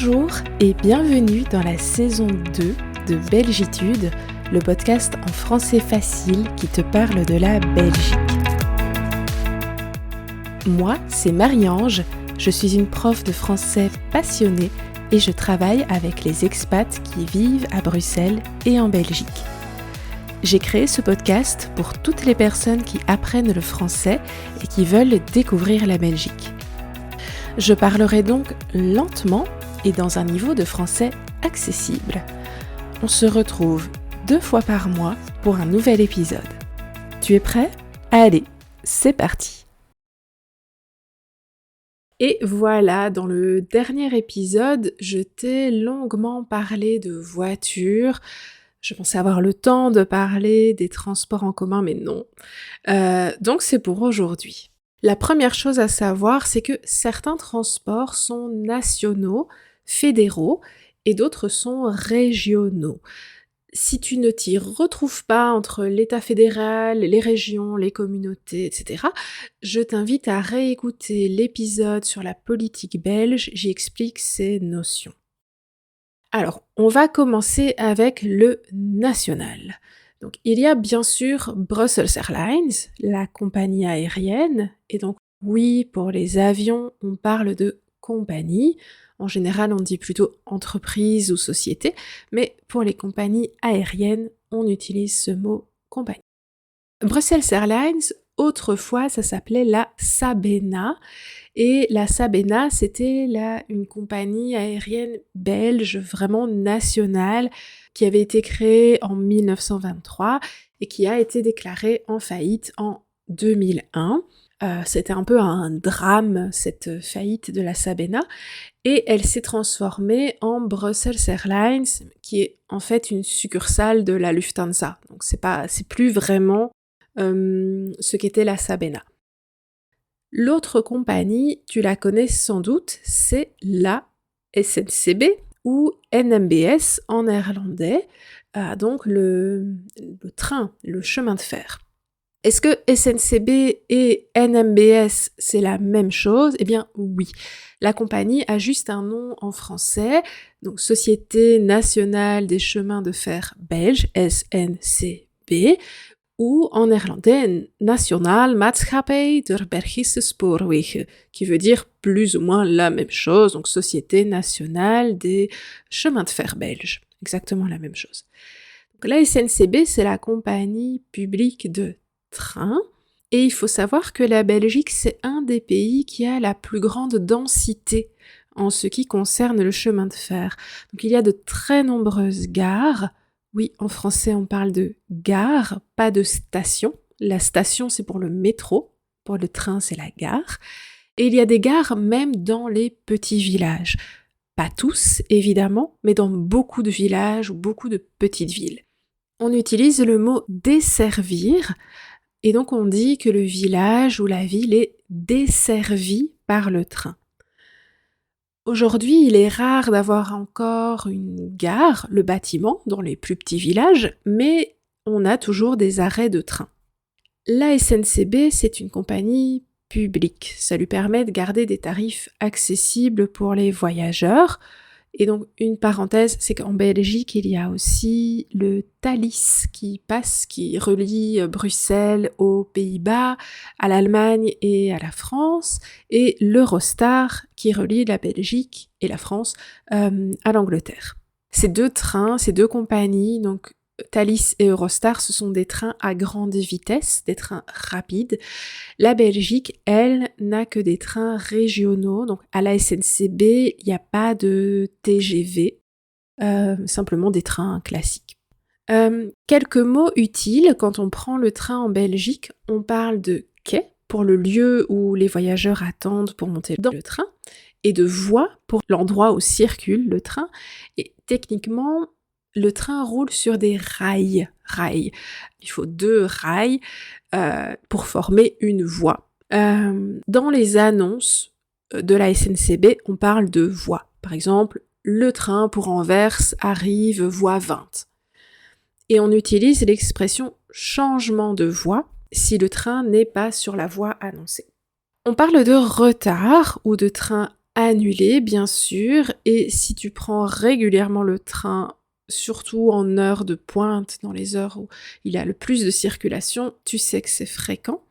Bonjour et bienvenue dans la saison 2 de Belgitude, le podcast en français facile qui te parle de la Belgique. Moi, c'est Marie-Ange, je suis une prof de français passionnée et je travaille avec les expats qui vivent à Bruxelles et en Belgique. J'ai créé ce podcast pour toutes les personnes qui apprennent le français et qui veulent découvrir la Belgique. Je parlerai donc lentement et dans un niveau de français accessible. On se retrouve 2 fois par mois pour un nouvel épisode. Tu es prêt ? Allez, c'est parti ! Et voilà, dans le dernier épisode, je t'ai longuement parlé de voitures. Je pensais avoir le temps de parler des transports en commun, mais non. Donc c'est pour aujourd'hui. La première chose à savoir, c'est que certains transports sont nationaux, fédéraux, et d'autres sont régionaux. Si tu ne t'y retrouves pas entre l'État fédéral, les régions, les communautés, etc., je t'invite à réécouter l'épisode sur la politique belge, j'y explique ces notions. Alors, on va commencer avec le national. Donc, il y a bien sûr Brussels Airlines, la compagnie aérienne, et donc oui, pour les avions, on parle de compagnie. En général, on dit plutôt entreprise ou société, mais pour les compagnies aériennes, on utilise ce mot compagnie. Brussels Airlines, autrefois, ça s'appelait la Sabena, et la Sabena, c'était une compagnie aérienne belge, vraiment nationale, qui avait été créée en 1923 et qui a été déclarée en faillite en 2001. C'était un peu un drame, cette faillite de la Sabena, et elle s'est transformée en Brussels Airlines, qui est en fait une succursale de la Lufthansa. Donc c'est plus vraiment ce qu'était la Sabena. L'autre compagnie, tu la connais sans doute, c'est la SNCB ou NMBS en néerlandais, donc le train, le chemin de fer. Est-ce que SNCB et NMBS, c'est la même chose ? Eh bien oui. La compagnie a juste un nom en français, donc Société nationale des chemins de fer belge, SNCB, ou en néerlandais Nationale Maatschappij der Belgische Spoorwegen, qui veut dire plus ou moins la même chose, donc Société nationale des chemins de fer belges, exactement la même chose. Donc la SNCB, c'est la compagnie publique de train, et il faut savoir que la Belgique, c'est un des pays qui a la plus grande densité en ce qui concerne le chemin de fer. Donc il y a de très nombreuses gares. Oui, en français, on parle de gare, pas de station. La station, c'est pour le métro. Pour le train, c'est la gare. Et il y a des gares même dans les petits villages. Pas tous, évidemment, mais dans beaucoup de villages ou beaucoup de petites villes. On utilise le mot « desservir » et donc on dit que le village ou la ville est desservi par le train. Aujourd'hui, il est rare d'avoir encore une gare, le bâtiment, dans les plus petits villages, mais on a toujours des arrêts de train. La SNCB, c'est une compagnie publique. Ça lui permet de garder des tarifs accessibles pour les voyageurs. Et donc, une parenthèse, c'est qu'en Belgique, il y a aussi le Thalys qui relie Bruxelles aux Pays-Bas, à l'Allemagne et à la France, et l'Eurostar qui relie la Belgique et la France à l'Angleterre. Ces 2 trains, ces 2 compagnies, donc Thalys et Eurostar, ce sont des trains à grande vitesse, des trains rapides. La Belgique, elle, n'a que des trains régionaux. Donc à la SNCB, il n'y a pas de TGV, simplement des trains classiques. Quelques mots utiles, quand on prend le train en Belgique, on parle de quai, pour le lieu où les voyageurs attendent pour monter dans le train, et de voie, pour l'endroit où circule le train. Et techniquement, le train roule sur des rails. Il faut 2 rails pour former une voie. Dans les annonces de la SNCB, on parle de voie. Par exemple, le train pour Anvers arrive voie 20. Et on utilise l'expression changement de voie si le train n'est pas sur la voie annoncée. On parle de retard ou de train annulé bien sûr, et si tu prends régulièrement le train, surtout en heure de pointe, dans les heures où il y a le plus de circulation, tu sais que c'est fréquent.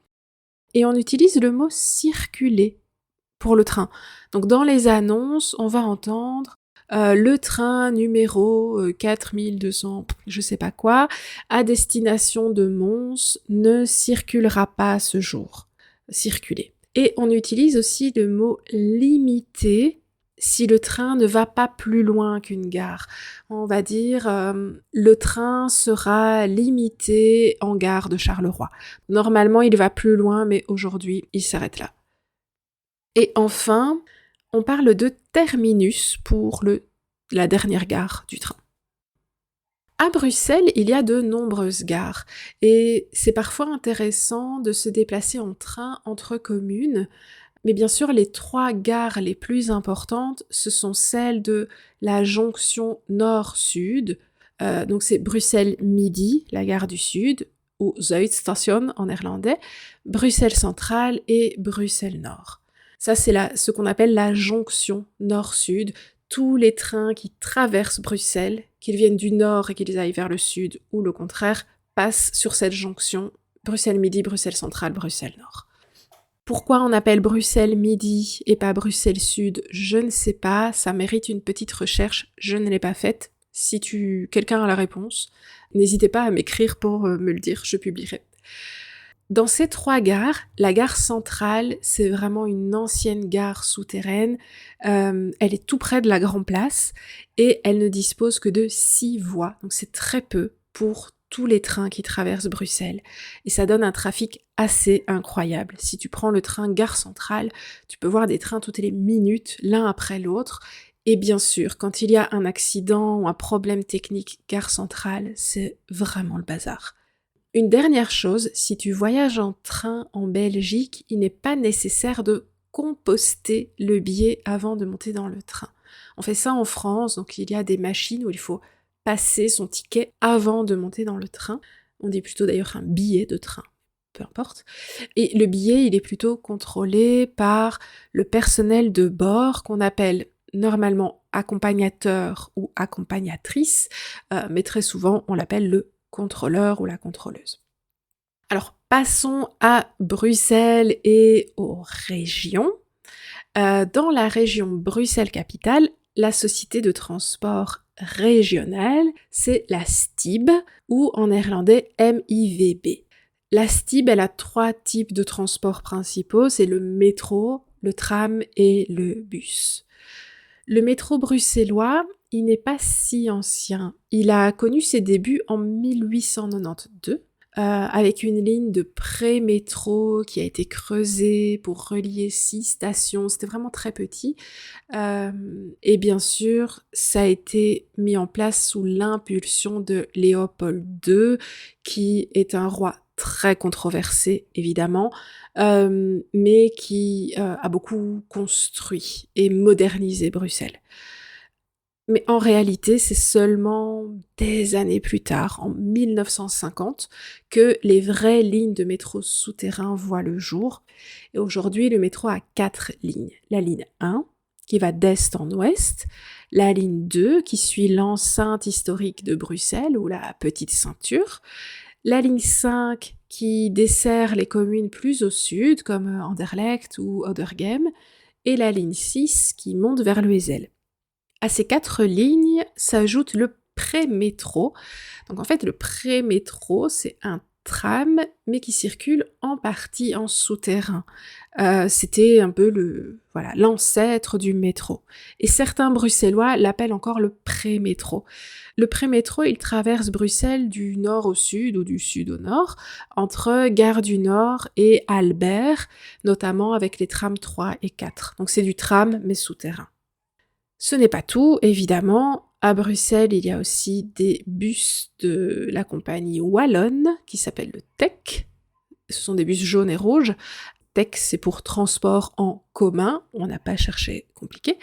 Et on utilise le mot circuler pour le train. Donc dans les annonces, on va entendre le train numéro 4200, je sais pas quoi, à destination de Mons, ne circulera pas ce jour. Circuler. Et on utilise aussi le mot limiter si le train ne va pas plus loin qu'une gare. On va dire le train sera limité en gare de Charleroi. Normalement, il va plus loin, mais aujourd'hui, il s'arrête là. Et enfin, on parle de terminus pour la dernière gare du train. À Bruxelles, il y a de nombreuses gares et c'est parfois intéressant de se déplacer en train entre communes. Mais bien sûr, les 3 gares les plus importantes, ce sont celles de la jonction nord-sud. Donc c'est Bruxelles Midi, la gare du sud, ou Zuidstation en néerlandais, Bruxelles Centrale et Bruxelles Nord. Ça, c'est ce qu'on appelle la jonction nord-sud. Tous les trains qui traversent Bruxelles, qu'ils viennent du nord et qu'ils aillent vers le sud, ou le contraire, passent sur cette jonction Bruxelles Midi, Bruxelles Centrale, Bruxelles Nord. Pourquoi on appelle Bruxelles Midi et pas Bruxelles Sud, je ne sais pas, ça mérite une petite recherche, je ne l'ai pas faite. Si quelqu'un a la réponse, n'hésitez pas à m'écrire pour me le dire, je publierai. Dans ces 3 gares, la gare centrale, c'est vraiment une ancienne gare souterraine. Elle est tout près de la Grand Place et elle ne dispose que de 6 voies, donc c'est très peu pour tous les trains qui traversent Bruxelles. Et ça donne un trafic assez incroyable. Si tu prends le train gare centrale, tu peux voir des trains toutes les minutes, l'un après l'autre. Et bien sûr, quand il y a un accident ou un problème technique gare centrale, c'est vraiment le bazar. Une dernière chose, si tu voyages en train en Belgique, il n'est pas nécessaire de composter le billet avant de monter dans le train. On fait ça en France, donc il y a des machines où il faut passer son ticket avant de monter dans le train. On dit plutôt d'ailleurs un billet de train, peu importe. Et le billet, il est plutôt contrôlé par le personnel de bord qu'on appelle normalement accompagnateur ou accompagnatrice, mais très souvent on l'appelle le contrôleur ou la contrôleuse. Alors, passons à Bruxelles et aux régions. Dans la région Bruxelles-Capitale, la société de transport régionale, c'est la STIB, ou en néerlandais MIVB. La STIB, elle a 3 types de transports principaux, c'est le métro, le tram et le bus. Le métro bruxellois, il n'est pas si ancien. Il a connu ses débuts en 1892, avec une ligne de pré-métro qui a été creusée pour relier 6 stations. C'était vraiment très petit. Et bien sûr, ça a été mis en place sous l'impulsion de Léopold II, qui est un roi très controversé, évidemment, mais qui a beaucoup construit et modernisé Bruxelles. Mais en réalité, c'est seulement des années plus tard, en 1950, que les vraies lignes de métro souterrain voient le jour. Et aujourd'hui, le métro a 4 lignes. La ligne 1, qui va d'est en ouest, la ligne 2, qui suit l'enceinte historique de Bruxelles, ou la petite ceinture, la ligne 5, qui dessert les communes plus au sud, comme Anderlecht ou Oderghem, et la ligne 6, qui monte vers le Heysel. À ces 4 lignes s'ajoute le pré-métro. Donc en fait, le pré-métro, c'est un tram, mais qui circule en partie en souterrain. C'était un peu l'ancêtre du métro. Et certains Bruxellois l'appellent encore le pré-métro. Le pré-métro, il traverse Bruxelles du nord au sud ou du sud au nord, entre Gare du Nord et Albert, notamment avec les trams 3 et 4. Donc c'est du tram, mais souterrain. Ce n'est pas tout, évidemment. À Bruxelles, il y a aussi des bus de la compagnie wallonne qui s'appelle le TEC. Ce sont des bus jaunes et rouges. TEC, c'est pour transport en commun. On n'a pas cherché compliqué.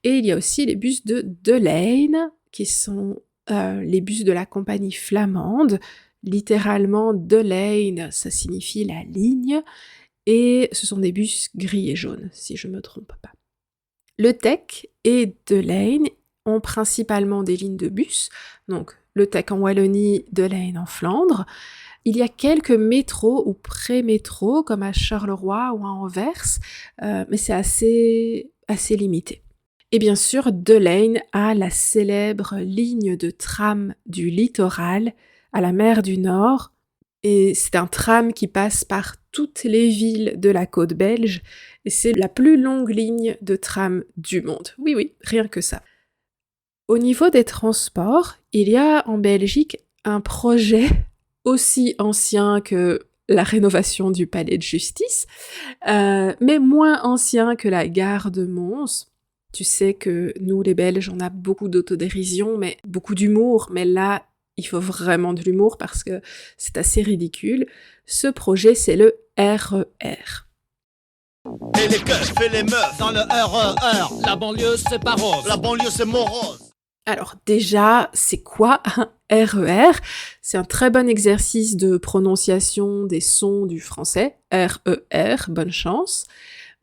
Et il y a aussi les bus de Lijn, qui sont les bus de la compagnie flamande. Littéralement, de Lijn, ça signifie la ligne. Et ce sont des bus gris et jaunes, si je ne me trompe pas. Le Tech et De Leyne ont principalement des lignes de bus, donc le Tech en Wallonie, De Leyne en Flandre. Il y a quelques métros ou pré-métros, comme à Charleroi ou à Anvers, mais c'est assez limité. Et bien sûr, De Leyne a la célèbre ligne de tram du littoral à la mer du Nord, et c'est un tram qui passe par toutes les villes de la côte belge, et c'est la plus longue ligne de tram du monde. Oui, oui, rien que ça. Au niveau des transports, il y a en Belgique un projet aussi ancien que la rénovation du palais de justice, mais moins ancien que la gare de Mons. Tu sais que nous, les Belges, on a beaucoup d'autodérision, mais beaucoup d'humour, mais là, il faut vraiment de l'humour parce que c'est assez ridicule. Ce projet, c'est le RER. Et les keufs et les meufs dans le RER. La banlieue, c'est pas rose. La banlieue, c'est morose. Alors déjà, c'est quoi un RER? C'est un très bon exercice de prononciation des sons du français. RER, bonne chance.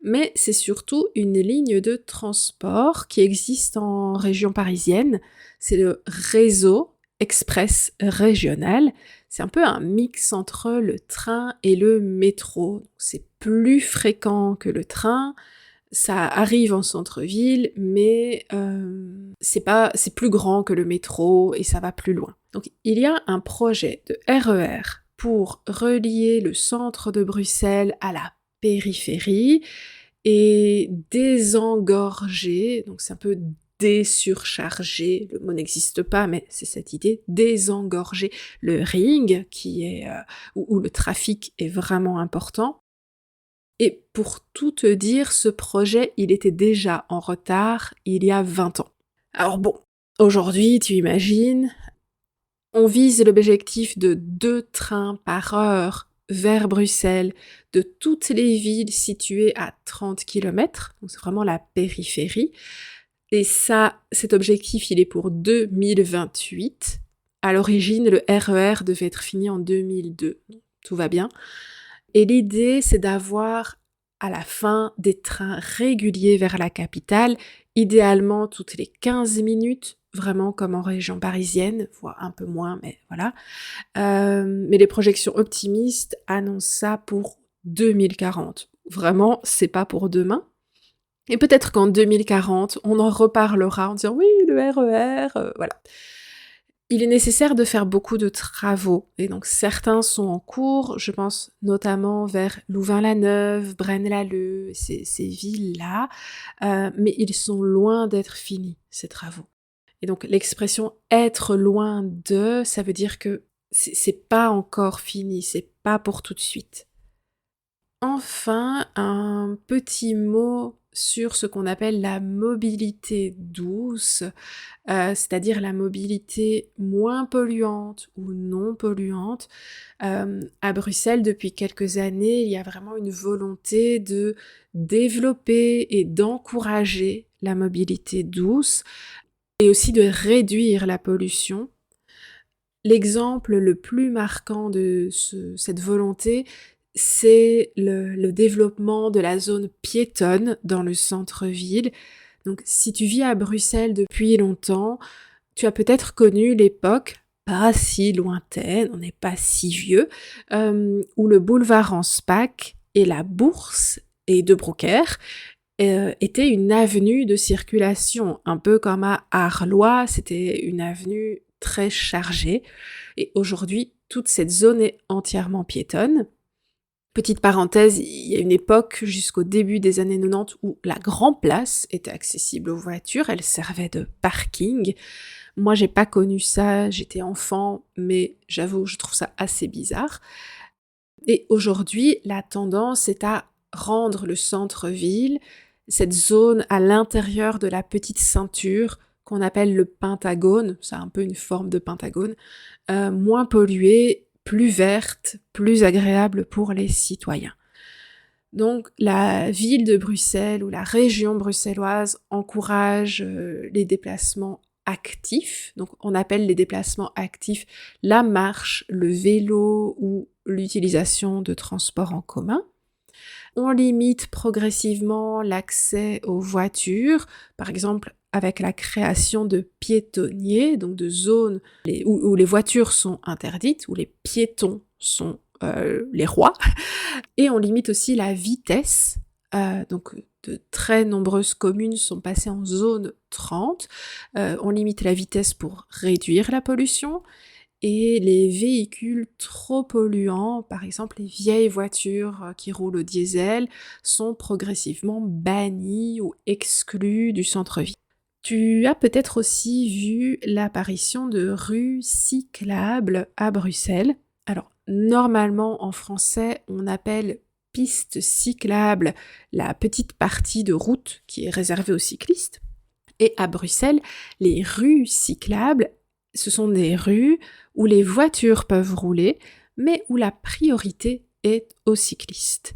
Mais c'est surtout une ligne de transport qui existe en région parisienne. C'est le réseau express régional. C'est un peu un mix entre le train et le métro. C'est plus fréquent que le train. Ça arrive en centre-ville, mais c'est plus grand que le métro et ça va plus loin. Donc il y a un projet de RER pour relier le centre de Bruxelles à la périphérie et désengorger, donc c'est un peu désurcharger, le mot n'existe pas, mais c'est cette idée, désengorger le ring qui est où le trafic est vraiment important. Et pour tout te dire, ce projet, il était déjà en retard il y a 20 ans. Alors bon, aujourd'hui, tu imagines, on vise l'objectif de 2 trains par heure vers Bruxelles de toutes les villes situées à 30 km, donc c'est vraiment la périphérie. Et ça, cet objectif, il est pour 2028. À l'origine, le RER devait être fini en 2002. Tout va bien. Et l'idée, c'est d'avoir à la fin des trains réguliers vers la capitale, idéalement toutes les 15 minutes, vraiment comme en région parisienne, voire un peu moins, mais voilà. Mais les projections optimistes annoncent ça pour 2040. Vraiment, c'est pas pour demain. Et peut-être qu'en 2040, on en reparlera en disant « oui, le RER, voilà ». Il est nécessaire de faire beaucoup de travaux, et donc certains sont en cours, je pense notamment vers Louvain-la-Neuve, Braine-l'Alleud, ces villes-là, mais ils sont loin d'être finis, ces travaux. Et donc l'expression « être loin de », ça veut dire que c'est pas encore fini, c'est pas pour tout de suite. Enfin, un petit mot sur ce qu'on appelle la mobilité douce, c'est-à-dire la mobilité moins polluante ou non polluante. À Bruxelles, depuis quelques années, il y a vraiment une volonté de développer et d'encourager la mobilité douce et aussi de réduire la pollution. L'exemple le plus marquant de cette volonté, c'est le développement de la zone piétonne dans le centre-ville. Donc si tu vis à Bruxelles depuis longtemps, tu as peut-être connu l'époque, pas si lointaine, on n'est pas si vieux, où le boulevard Anspach et la Bourse et De Broeckere étaient une avenue de circulation, un peu comme à Arlois, c'était une avenue très chargée. Et aujourd'hui, toute cette zone est entièrement piétonne. Petite parenthèse, il y a une époque, jusqu'au début des années 90, où la Grand Place était accessible aux voitures, elle servait de parking. Moi, j'ai pas connu ça, j'étais enfant, mais j'avoue, je trouve ça assez bizarre. Et aujourd'hui, la tendance est à rendre le centre-ville, cette zone à l'intérieur de la petite ceinture qu'on appelle le Pentagone, c'est un peu une forme de pentagone, moins polluée, plus verte, plus agréable pour les citoyens. Donc la ville de Bruxelles ou la région bruxelloise encourage les déplacements actifs. Donc on appelle les déplacements actifs la marche, le vélo ou l'utilisation de transports en commun. On limite progressivement l'accès aux voitures, par exemple avec la création de piétonniers, donc de zones où les voitures sont interdites, où les piétons sont les rois. Et on limite aussi la vitesse, donc de très nombreuses communes sont passées en zone 30. On limite la vitesse pour réduire la pollution. Et les véhicules trop polluants, par exemple les vieilles voitures qui roulent au diesel, sont progressivement bannis ou exclus du centre-ville. Tu as peut-être aussi vu l'apparition de rues cyclables à Bruxelles. Alors, normalement en français, on appelle piste cyclable la petite partie de route qui est réservée aux cyclistes. Et à Bruxelles, les rues cyclables, ce sont des rues où les voitures peuvent rouler, mais où la priorité est aux cyclistes.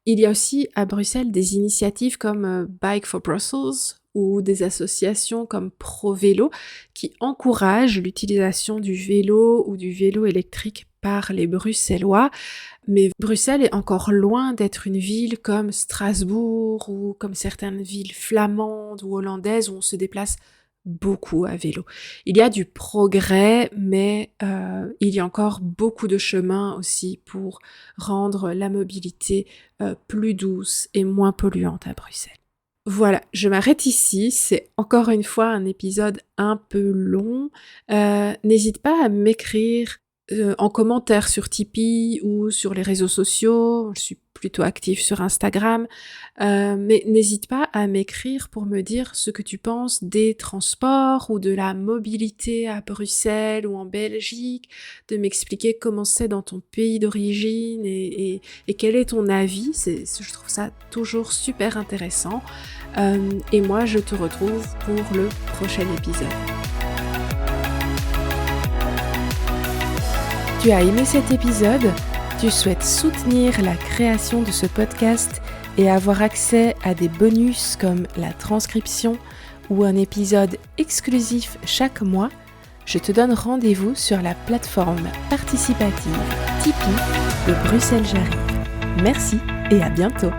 Il y a aussi à Bruxelles des initiatives comme Bike for Brussels ou des associations comme ProVélo qui encouragent l'utilisation du vélo ou du vélo électrique par les Bruxellois. Mais Bruxelles est encore loin d'être une ville comme Strasbourg ou comme certaines villes flamandes ou hollandaises où on se déplace beaucoup à vélo. Il y a du progrès, mais il y a encore beaucoup de chemin aussi pour rendre la mobilité plus douce et moins polluante à Bruxelles. Voilà, je m'arrête ici, c'est encore une fois un épisode un peu long. N'hésite pas à m'écrire en commentaire sur Tipeee ou sur les réseaux sociaux, je suis plutôt active sur Instagram, mais n'hésite pas à m'écrire pour me dire ce que tu penses des transports ou de la mobilité à Bruxelles ou en Belgique, de m'expliquer comment c'est dans ton pays d'origine et quel est ton avis, je trouve ça toujours super intéressant. Et moi, je te retrouve pour le prochain épisode. Tu as aimé cet épisode ? Tu souhaites soutenir la création de ce podcast et avoir accès à des bonus comme la transcription ou un épisode exclusif chaque mois ? Je te donne rendez-vous sur la plateforme participative Tipeee de Bruxelles J'arrive. Merci et à bientôt.